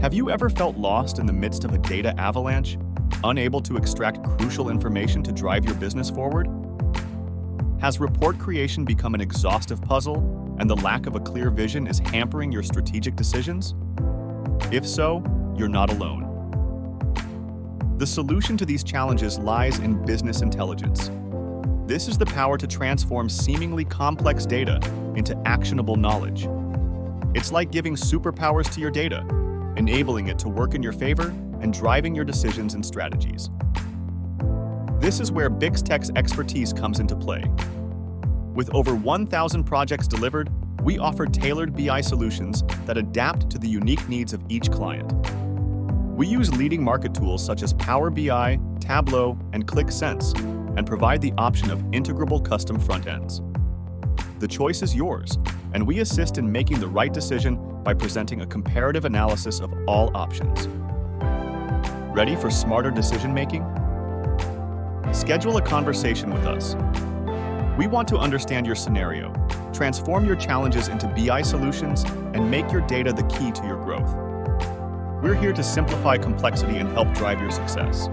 Have you ever felt lost in the midst of a data avalanche, unable to extract crucial information to drive your business forward? Has report creation become an exhaustive puzzle, and the lack of a clear vision is hampering your strategic decisions? If so, you're not alone. The solution to these challenges lies in business intelligence. This is the power to transform seemingly complex data into actionable knowledge. It's like giving superpowers to your data, enabling it to work in your favor and driving your decisions and strategies. This is where Bixtech's expertise comes into play. With over 1,000 projects delivered, we offer tailored BI solutions that adapt to the unique needs of each client. We use leading market tools such as Power BI, Tableau, and Qlik Sense, and provide the option of integrable custom front ends. The choice is yours, and we assist in making the right decision by presenting a comparative analysis of all options. Ready for smarter decision-making? Schedule a conversation with us. We want to understand your scenario, transform your challenges into BI solutions, and make your data the key to your growth. We're here to simplify complexity and help drive your success.